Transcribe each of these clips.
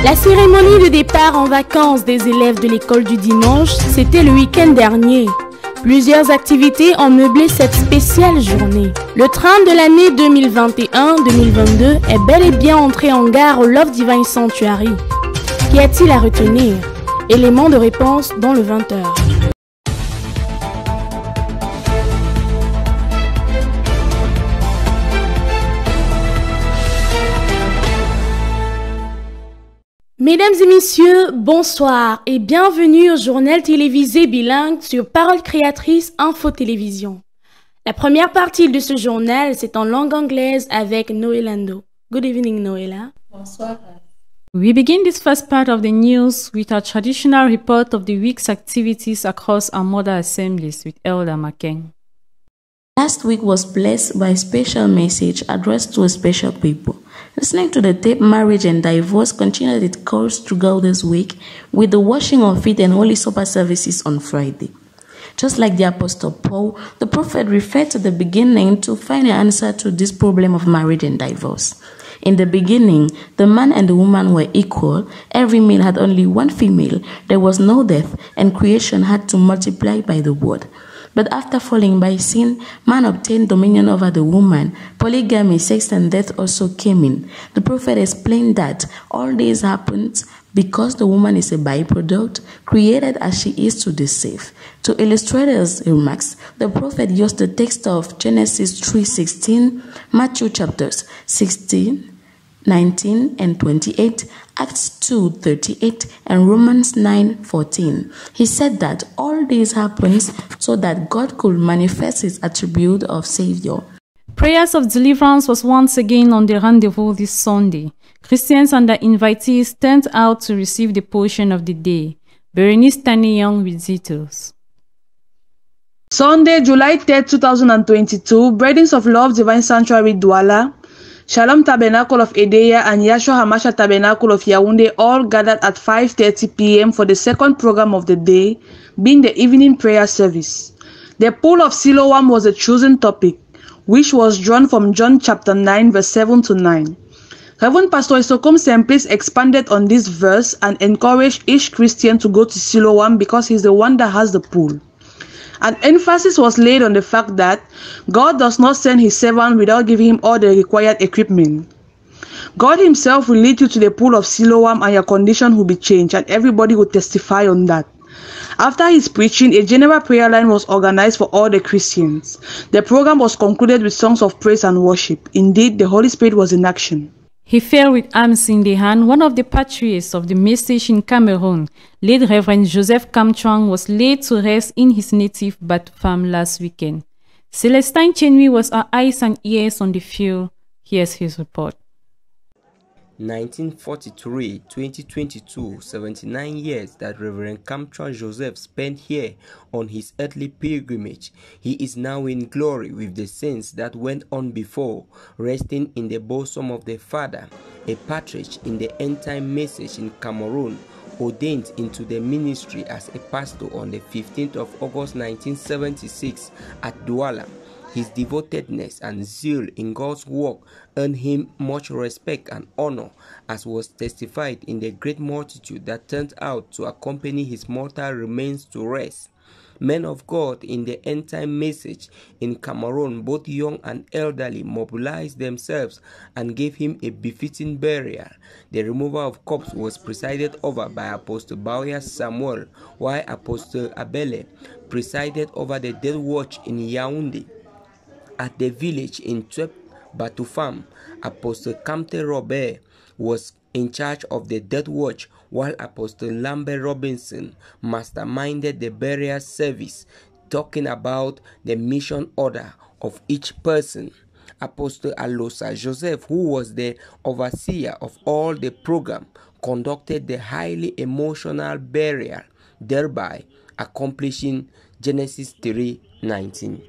La cérémonie de départ en vacances des élèves de l'école du dimanche, c'était le week-end dernier. Plusieurs activités ont meublé cette spéciale journée. Le train de l'année 2021-2022 est bel et bien entré en gare au Love Divine Sanctuary. Qu'y a-t-il à retenir? Élément de réponse dans le 20h. Mesdames et messieurs, bonsoir et bienvenue au journal télévisé bilingue sur Parole Créatrice Info Télévision. La première partie de ce journal, c'est en langue anglaise avec Noelando. Good evening, Noela. Bonsoir. We begin this first part of the news with our traditional report of the week's activities across our mother assemblies with Elder Makeng. Last week was blessed by a special message addressed to a special people. Listening to the tape Marriage and Divorce continued its course throughout this week with the washing of feet and Holy Supper services on Friday. Just like the Apostle Paul, the prophet referred to the beginning to find an answer to this problem of marriage and divorce. In the beginning, the man and the woman were equal. Every male had only one female. There was no death, and creation had to multiply by the word. But after falling by sin, man obtained dominion over the woman. Polygamy, sex, and death also came in. The prophet explained that all this happened because the woman is a byproduct, created as she is to deceive. To illustrate his remarks, the prophet used the text of Genesis 3:16, Matthew chapters 16, 19 and 28, Acts 2:38, and Romans 9:14. He said that all this happens so that God could manifest his attribute of Savior. Prayers of deliverance was once again on the rendezvous this Sunday. Christians and their invitees turned out to receive the portion of the day. Berenice Taneyong with details. Sunday, July 3rd, 2022, Brethren of Love Divine Sanctuary Douala, Shalom Tabernacle of Edeya and Yahshua Hamashiach Tabernacle of Yaoundé all gathered at 5:30 p.m. for the second program of the day, being the evening prayer service. The pool of Siloam was the chosen topic, which was drawn from John chapter 9, verse 7 to 9. Reverend Pastor Isokom Semplis expanded on this verse and encouraged each Christian to go to Siloam because he's the one that has the pool. An emphasis was laid on the fact that God does not send his servant without giving him all the required equipment. God himself will lead you to the pool of Siloam and your condition will be changed, and everybody will testify on that. After his preaching, a general prayer line was organized for all the Christians. The program was concluded with songs of praise and worship. Indeed, the Holy Spirit was in action. He fell with arms in the hand. One of the patriarchs of the message in Cameroon, late Reverend Joseph Kamchwang, was laid to rest in his native Bat farm last weekend. Celestine Chenui was our eyes and ears on the field. Here's his report. 1943-2022, 79 years that Reverend Kamchwang Joseph spent here on his earthly pilgrimage. He is now in glory with the saints that went on before, resting in the bosom of the Father, a patriarch in the end-time message in Cameroon, ordained into the ministry as a pastor on the 15th of August 1976 at Douala. His devotedness and zeal in God's work earned him much respect and honor, as was testified in the great multitude that turned out to accompany his mortal remains to rest. Men of God in the end-time message in Cameroon, both young and elderly, mobilized themselves and gave him a befitting burial. The removal of corpse was presided over by Apostle Bawya Samuel, while Apostle Abele presided over the death watch in Yaoundé. At the village in Twep Batufam, Apostle Kamte Robert was in charge of the death watch, while Apostle Lambert Robinson masterminded the burial service, talking about the mission order of each person. Apostle Alosa Joseph, who was the overseer of all the program, conducted the highly emotional burial, thereby accomplishing Genesis 3:19.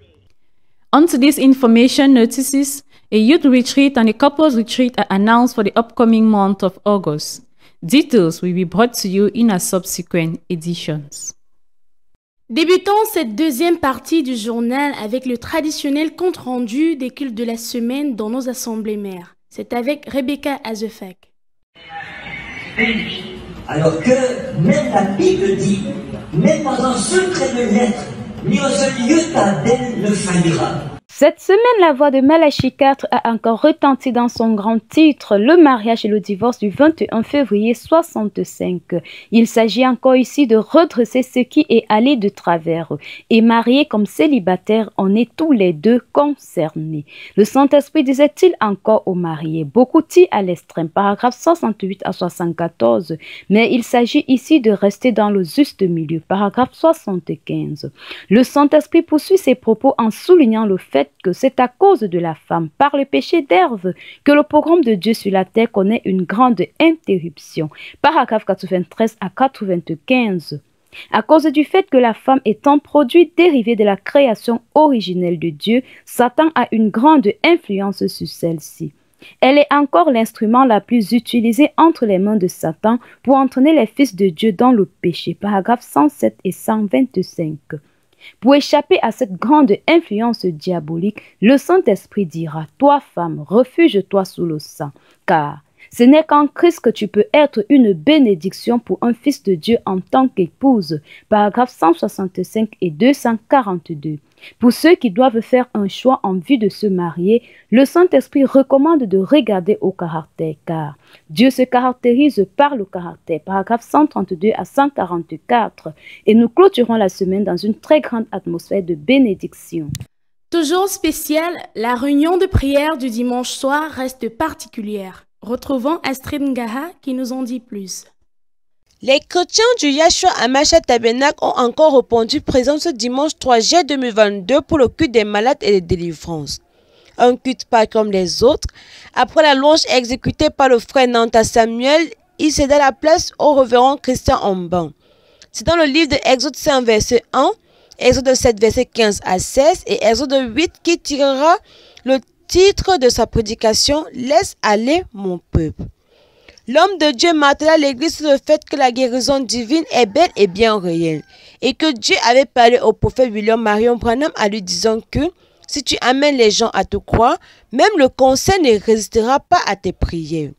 On to these information notices, a youth retreat and a couples retreat are announced for the upcoming month of August. Details will be brought to you in our subsequent editions. Débutons cette deuxième partie du journal avec le traditionnel compte-rendu des cultes de la semaine dans nos assemblées mères. C'est avec Rebecca Azefak. Alors que même la Bible dit, même dans un secret de lettre, ni un seul iota d'elle ne faillira. Cette semaine, la voix de Malachi IV a encore retenti dans son grand titre, le mariage et le divorce du 21 février 65. Il s'agit encore ici de redresser ce qui est allé de travers. Et mariés comme célibataires, on est tous les deux concernés. Le Saint-Esprit disait-il encore aux mariés, beaucoup tirent à l'extrême, paragraphe 68 à 74. Mais il s'agit ici de rester dans le juste milieu, paragraphe 75. Le Saint-Esprit poursuit ses propos en soulignant le fait que c'est à cause de la femme, par le péché d'Ève, que le programme de Dieu sur la terre connaît une grande interruption. Paragraphe 93 à 95. À cause du fait que la femme est un produit dérivé de la création originelle de Dieu, Satan a une grande influence sur celle-ci. Elle est encore l'instrument la plus utilisé entre les mains de Satan pour entraîner les fils de Dieu dans le péché. Paragraphe 107 et 125. Pour échapper à cette grande influence diabolique, le Saint-Esprit dira, « Toi, femme, refuge-toi sous le sang, car ce n'est qu'en Christ que tu peux être une bénédiction pour un fils de Dieu en tant qu'épouse. » Paragraphe 165 et 242. Pour ceux qui doivent faire un choix en vue de se marier, le Saint-Esprit recommande de regarder au caractère, car Dieu se caractérise par le caractère. Paragraphe 132 à 144. Et nous clôturons la semaine dans une très grande atmosphère de bénédiction. Toujours spécial, la réunion de prière du dimanche soir reste particulière. Retrouvons Astrid Ngaha qui nous en dit plus. Les chrétiens du Yahshua Hamashiach Tabernacle ont encore répondu présent ce dimanche 3 juillet 2022 pour le culte des malades et des délivrances. Un culte pas comme les autres. Après la louange exécutée par le frère Nanta Samuel, il céda la place au révérend Christian Omban. C'est dans le livre de Exode 5 verset 1, Exode 7 verset 15 à 16 et Exode 8 qui tirera le titre de sa prédication « Laisse aller mon peuple ». L'homme de Dieu martela l'église sur le fait que la guérison divine est belle et bien réelle et que Dieu avait parlé au prophète William Marion Branham en lui disant que si tu amènes les gens à te croire, même le conseil ne résistera pas à tes prières.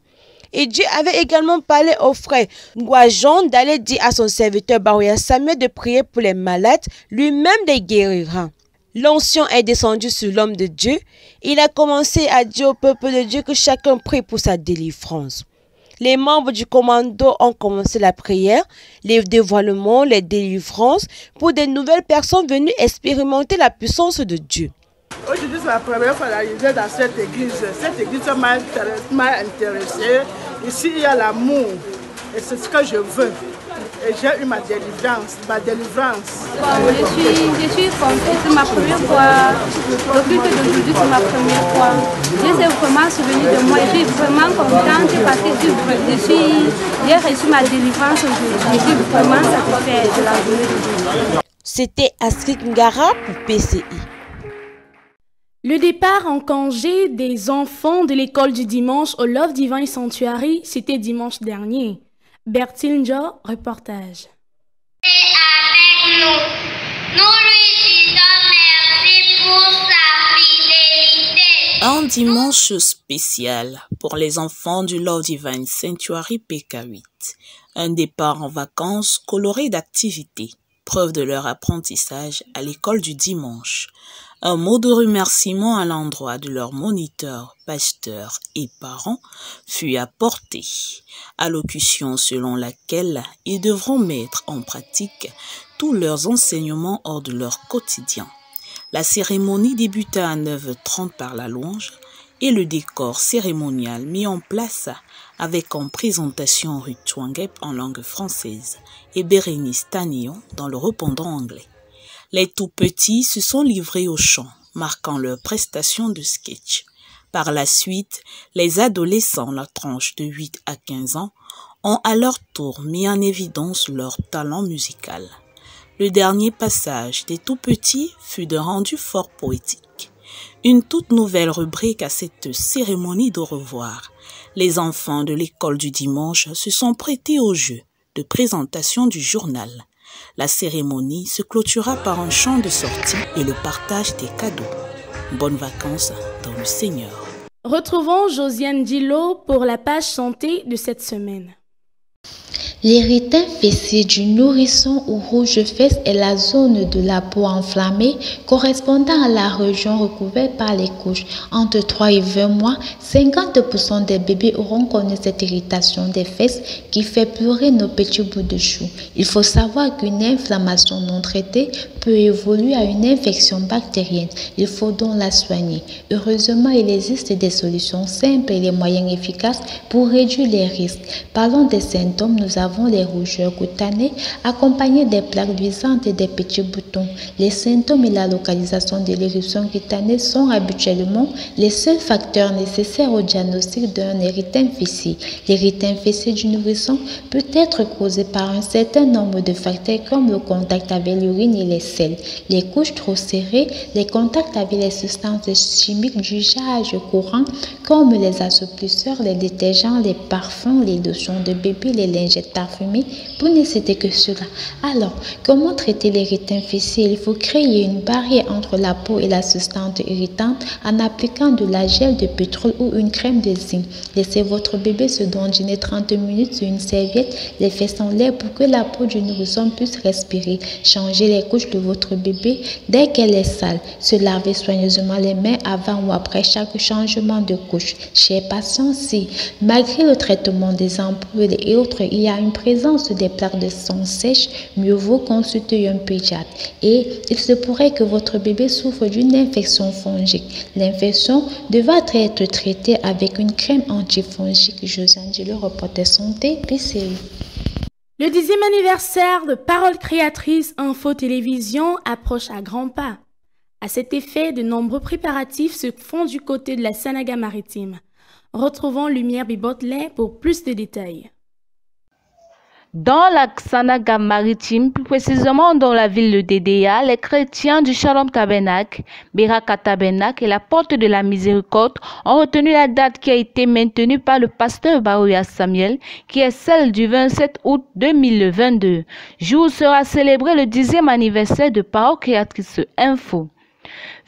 Et Dieu avait également parlé au frère Gouajon d'aller dire à son serviteur Barouya Samuel de prier pour les malades, lui-même les guérira. L'onction est descendue sur l'homme de Dieu. Il a commencé à dire au peuple de Dieu que chacun prie pour sa délivrance. Les membres du commando ont commencé la prière, les dévoilements, les délivrances pour des nouvelles personnes venues expérimenter la puissance de Dieu. Aujourd'hui, c'est la première fois d'arriver dans cette église. Cette église m'a intéressée. Ici, il y a l'amour et c'est ce que je veux. Et j'ai eu ma délivrance. Bon, je suis contente, c'est ma première fois. Le culte d'aujourd'hui, c'est ma première fois. Dieu s'est vraiment souvenu de moi. Je suis vraiment contente parce que j'ai reçu ma délivrance aujourd'hui. Je suis vraiment satisfaite de la journée d'aujourd'hui. C'était Astrid Ngara pour PCI. Le départ en congé des enfants de l'école du dimanche au Love Divine Sanctuary, c'était dimanche dernier. Bertine Jo, reportage. Avec nous lui disons merci pour sa fidélité. Un dimanche spécial pour les enfants du Love Divine Sanctuary PK8. Un départ en vacances coloré d'activités, preuve de leur apprentissage à l'école du dimanche. Un mot de remerciement à l'endroit de leurs moniteurs, pasteurs et parents fut apporté. Allocution selon laquelle ils devront mettre en pratique tous leurs enseignements hors de leur quotidien. La cérémonie débuta à 9h30 par la louange et le décor cérémonial mis en place avec en présentation Ruth Twangep en langue française et Bérénice Tanillon dans le répondant anglais. Les tout-petits se sont livrés au chant, marquant leur prestation de sketch. Par la suite, les adolescents, la tranche de 8 à 15 ans, ont à leur tour mis en évidence leur talent musical. Le dernier passage des tout-petits fut de rendu fort poétique. Une toute nouvelle rubrique à cette cérémonie de revoir. Les enfants de l'école du dimanche se sont prêtés au jeu de présentation du journal. La cérémonie se clôtura par un chant de sortie et le partage des cadeaux. Bonnes vacances dans le Seigneur. Retrouvons Josiane Dilo pour la page santé de cette semaine. L'érythème fessier du nourrisson ou rouge-fesse est la zone de la peau enflammée correspondant à la région recouverte par les couches. Entre 3 et 20 mois, 50% des bébés auront connu cette irritation des fesses qui fait pleurer nos petits bouts de chou. Il faut savoir qu'une inflammation non traitée peut évoluer à une infection bactérienne. Il faut donc la soigner. Heureusement, il existe des solutions simples et des moyens efficaces pour réduire les risques. Parlons des symptômes. Nous avons les rougeurs cutanées accompagnées des plaques luisantes et des petits boutons. Les symptômes et la localisation de l'éruption cutanée sont habituellement les seuls facteurs nécessaires au diagnostic d'un érythème fessier. L'érythème fessier du nourrisson peut être causé par un certain nombre de facteurs comme le contact avec l'urine et les selles, les couches trop serrées, les contacts avec les substances chimiques d'usage courant comme les assouplisseurs, les détergents, les parfums, les lotions de bébé, les lingettes parfumées, pour ne citer que cela. Alors, comment traiter l'érythème fessier? Il faut créer une barrière entre la peau et la substance irritante en appliquant de la gel de pétrole ou une crème de zinc. Laissez votre bébé se dandiner 30 minutes sur une serviette, les fesses en l'air pour que la peau du nourrisson puisse respirer. Changez les couches de votre bébé dès qu'elle est sale. Se laver soigneusement les mains avant ou après chaque changement de couche. Chers patients, si malgré le traitement des ampoules et autres, il y a une présence des plaques de sang sèches, mieux vaut consulter un pédiatre. Et il se pourrait que votre bébé souffre d'une infection fongique. L'infection devra être traitée avec une crème antifongique. Josiane Di, le reporter santé, PCI. Le 10e anniversaire de Parole Créatrice Info Télévision approche à grands pas. À cet effet, de nombreux préparatifs se font du côté de la Sanaga maritime. Retrouvons Lumière Bibotley pour plus de détails. Dans la Sanaga maritime, plus précisément dans la ville de Dédéa, les chrétiens du Shalom Tabernacle, Beraka Tabernacle et la Porte de la Miséricorde ont retenu la date qui a été maintenue par le pasteur Baouya Samuel, qui est celle du 27 août 2022. Jour sera célébré le 10e anniversaire de Parole Créatrice Info.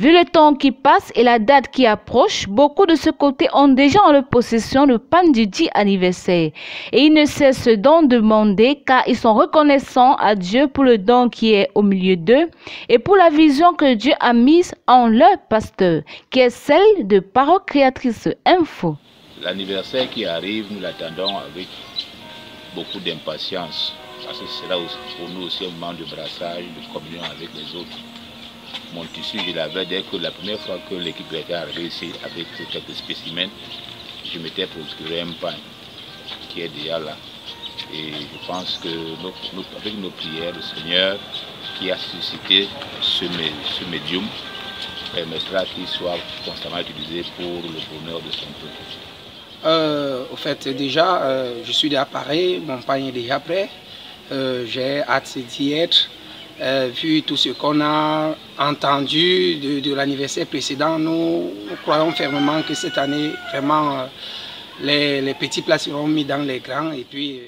Vu le temps qui passe et la date qui approche, beaucoup de ce côté ont déjà en leur possession le pain du 10 anniversaire. Et ils ne cessent d'en demander car ils sont reconnaissants à Dieu pour le don qui est au milieu d'eux et pour la vision que Dieu a mise en leur pasteur, qui est celle de Parole Créatrice Info. L'anniversaire qui arrive, nous l'attendons avec beaucoup d'impatience. Parce que c'est là pour nous aussi un moment de brassage, de communion avec les autres. Mon tissu, je l'avais dès que la première fois que l'équipe était arrivée ici avec quelques spécimens, je m'étais procuré un pain qui est déjà là. Et je pense que avec nos prières, le Seigneur qui a suscité ce médium permettra qu'il soit constamment utilisé pour le bonheur de son peuple. Au fait, déjà, je suis déjà paré, mon pain est déjà prêt. J'ai hâte d'y être. Vu tout ce qu'on a entendu de l'anniversaire précédent, nous croyons fermement que cette année, vraiment, les petits plats seront mis dans les grands. Et puis,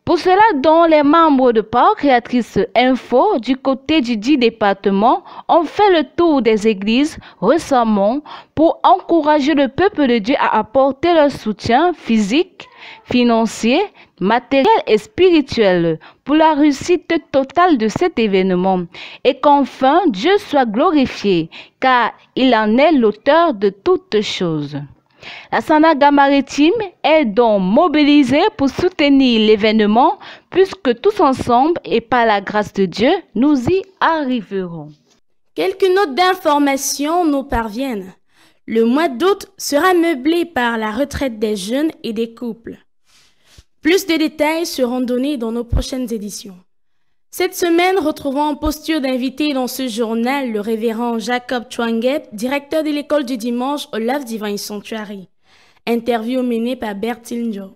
Pour cela, dont les membres de Parole Créatrice Info du côté du 10 département ont fait le tour des églises récemment pour encourager le peuple de Dieu à apporter leur soutien physique, financier, matériel et spirituel pour la réussite totale de cet événement et qu'enfin Dieu soit glorifié car il en est l'auteur de toutes choses. La Sanaga maritime est donc mobilisée pour soutenir l'événement puisque tous ensemble et par la grâce de Dieu, nous y arriverons. Quelques notes d'information nous parviennent. Le mois d'août sera meublé par la retraite des jeunes et des couples. Plus de détails seront donnés dans nos prochaines éditions. Cette semaine, retrouvons en posture d'invité dans ce journal le révérend Jacob Chwangep, directeur de l'école du dimanche au Love Divine Sanctuary. Interview menée par Bertil Njo.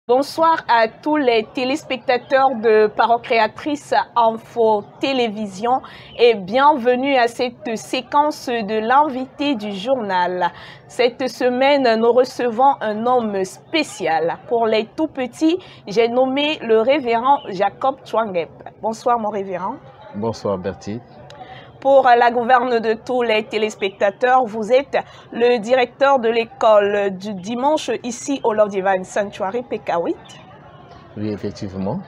Bonsoir à tous les téléspectateurs de Parole Créatrice Info Télévision et bienvenue à cette séquence de l'invité du journal. Cette semaine, nous recevons un homme spécial. Pour les tout petits, j'ai nommé le révérend Jacob Chwangep. Bonsoir mon révérend. Bonsoir Bertie. Pour la gouverne de tous les téléspectateurs, vous êtes le directeur de l'école du dimanche ici au Love Divine Sanctuary PK8. Oui, effectivement.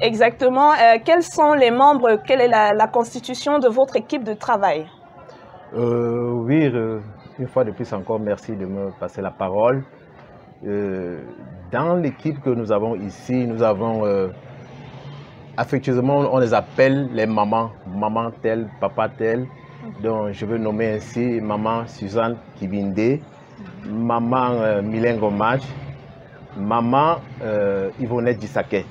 Exactement. Quels sont les membres, quelle est la constitution de votre équipe de travail? Oui, une fois de plus encore, merci de me passer la parole. Dans l'équipe que nous avons ici, nous avons affectueusement, on les appelle les mamans, maman telle, papa tel. Donc je veux nommer ainsi maman Suzanne Kibinde, maman Mylène Gomage, maman Yvonnette Dissake.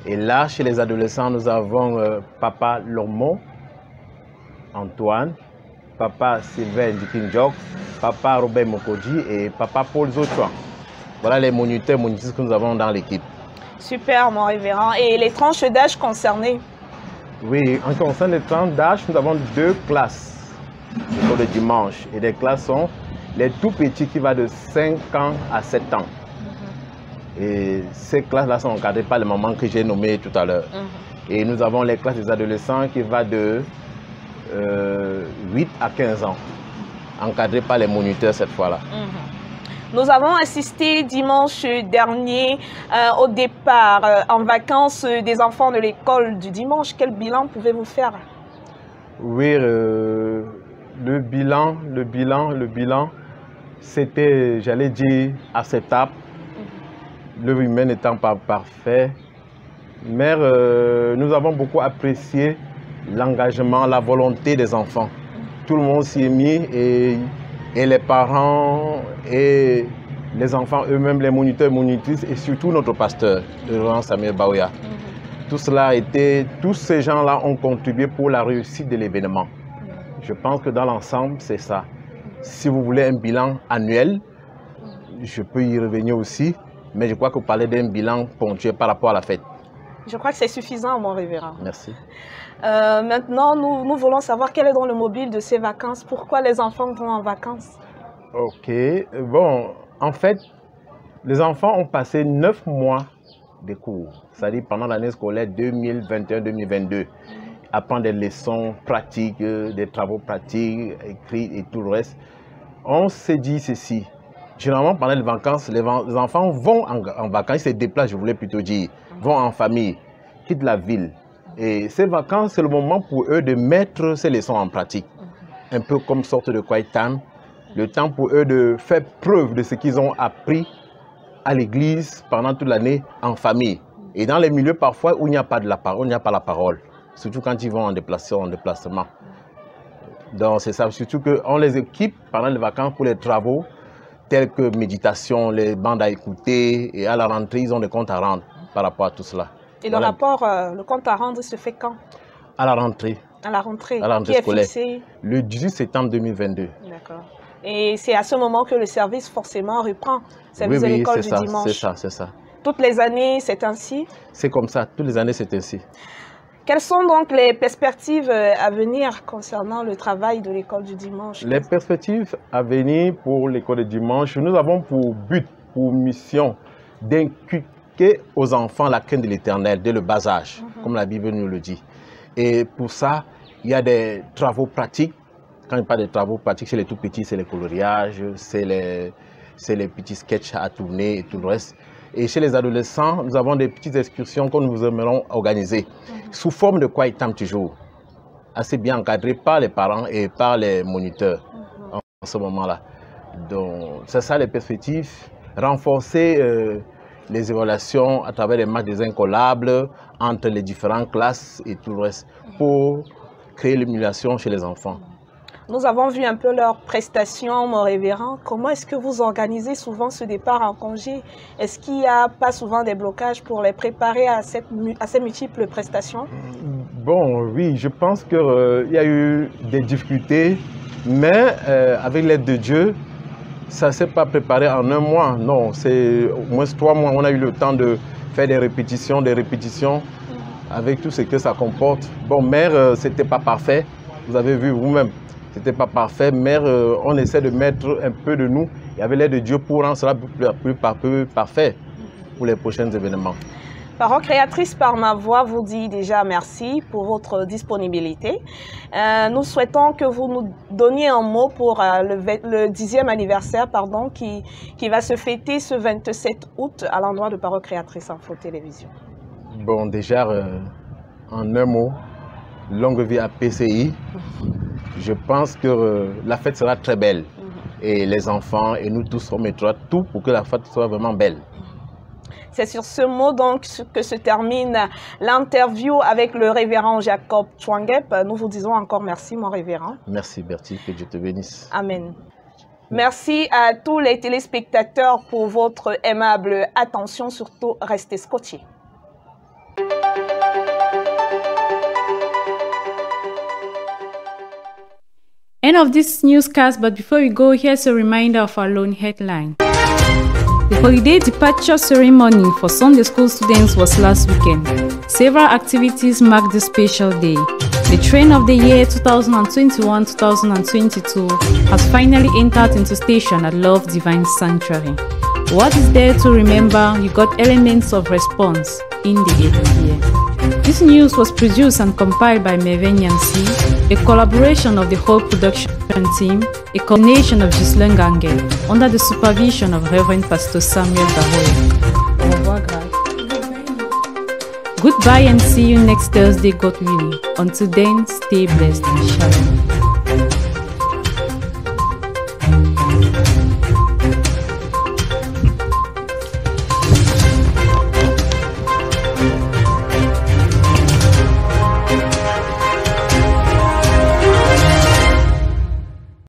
Et là, chez les adolescents, nous avons papa Lomon, Antoine, papa Sylvain Dikinjok, papa Robert Mokodji et papa Paul Zochouan. Voilà les moniteurs, monitrices que nous avons dans l'équipe. Super, mon révérend. Et les tranches d'âge concernées? Oui, en concernant les tranches d'âge, nous avons 2 classes pour le dimanche. Et les classes sont les tout petits qui vont de 5 ans à 7 ans. Et ces classes-là sont encadrées par les mamans que j'ai nommées tout à l'heure. Et nous avons les classes des adolescents qui vont de 8 à 15 ans, encadrées par les moniteurs cette fois-là. Nous avons assisté dimanche dernier au départ en vacances des enfants de l'école du dimanche. Quel bilan pouvez-vous faire? Oui, le bilan, c'était, j'allais dire, acceptable. Le humain n'étant pas parfait. Mais nous avons beaucoup apprécié l'engagement, la volonté des enfants. Tout le monde s'y est mis et les parents et les enfants eux-mêmes, les moniteurs et monitrices et surtout notre pasteur, le Reverend Samuel Baouya. Tout cela a été, tous ces gens-là ont contribué pour la réussite de l'événement. Je pense que dans l'ensemble, c'est ça. Si vous voulez un bilan annuel, je peux y revenir aussi, mais je crois que vous parlez d'un bilan ponctuel par rapport à la fête. Je crois que c'est suffisant, mon révérend. Merci. Maintenant, nous voulons savoir quel est dans le mobile de ces vacances. Pourquoi les enfants vont en vacances? Ok. Bon, en fait, les enfants ont passé 9 mois de cours, c'est-à-dire pendant l'année scolaire 2021-2022, apprendre des leçons pratiques, des travaux pratiques, écrits et tout le reste. On s'est dit ceci. Généralement, pendant les vacances, les enfants vont en vacances, ils se déplacent, je voulais plutôt dire, vont en famille, quittent la ville. Et ces vacances, c'est le moment pour eux de mettre ces leçons en pratique. Un peu comme sorte de quiet time, le temps pour eux de faire preuve de ce qu'ils ont appris à l'église pendant toute l'année en famille. Et dans les milieux parfois où il n'y a pas la parole, surtout quand ils vont en déplacement. Donc c'est ça, surtout qu'on les équipe pendant les vacances pour les travaux tels que méditation, les bandes à écouter, et à la rentrée, ils ont des comptes à rendre par rapport à tout cela. Et le rapport, le compte à rendre, se fait quand? À la rentrée. À la rentrée. À la rentrée scolaire. Fixé? Le 18 septembre 2022. D'accord. Et c'est à ce moment que le service forcément reprend, service de l'école du dimanche. C'est ça. Toutes les années, c'est ainsi? C'est comme ça, toutes les années, c'est ainsi. Quelles sont donc les perspectives à venir concernant le travail de l'école du dimanche? Les perspectives à venir pour l'école du dimanche, nous avons pour but, pour mission, d'inculquer aux enfants la crainte de l'Éternel dès le bas âge, comme la Bible nous le dit. Et pour ça, il y a des travaux pratiques. Quand il parle de travaux pratiques, chez les tout petits, c'est les coloriages, c'est les petits sketchs à tourner et tout le reste. Et chez les adolescents, nous avons des petites excursions que nous aimerons organiser, sous forme de quiet time toujours, assez bien encadré par les parents et par les moniteurs en ce moment-là. Donc, c'est ça les perspectives, renforcer les évaluations à travers les matchs des incollables entre les différentes classes et tout le reste, pour créer l'émulation chez les enfants. Nous avons vu un peu leurs prestations, mon révérend. Comment est-ce que vous organisez souvent ce départ en congé? Est-ce qu'il n'y a pas souvent des blocages pour les préparer à ces multiples prestations? Bon, oui, je pense qu'il y a eu des difficultés, mais avec l'aide de Dieu, ça ne s'est pas préparé en un mois. Non, c'est au moins 3 mois. On a eu le temps de faire des répétitions, avec tout ce que ça comporte. Bon, mais ce n'était pas parfait. Vous avez vu vous-même. C'était pas parfait, mais on essaie de mettre un peu de nous et avec l'aide de Dieu pour rendre cela plus parfait pour les prochains événements. Parole créatrice par ma voix vous dit déjà merci pour votre disponibilité. Nous souhaitons que vous nous donniez un mot pour le 10e anniversaire qui va se fêter ce 27 août à l'endroit de Parole créatrice Info Télévision. Bon, déjà, en un mot, longue vie à PCI. Je pense que la fête sera très belle. Et les enfants et nous tous, on mettra tout pour que la fête soit vraiment belle. C'est sur ce mot donc que se termine l'interview avec le révérend Jacob Chouangep. Nous vous disons encore merci, mon révérend. Merci Bertie, que Dieu te bénisse. Amen. Merci à tous les téléspectateurs pour votre aimable attention, surtout restez scotchés. End of this newscast, but before we go, here's a reminder of our lone headline. The holiday departure ceremony for Sunday school students was last weekend. Several activities marked this special day. The train of the year 2021-2022 has finally entered into station at Love Divine Sanctuary. What is there to remember? You got elements of response in the year. This news was produced and compiled by Mervein Yancy, a collaboration of the whole production team, a coordination of Ghislain Gangue, under the supervision of Reverend Pastor Samuel Baroy. Au revoir, Grâce. Goodbye and see you next Thursday, God willing. Until then, stay blessed. Shalom.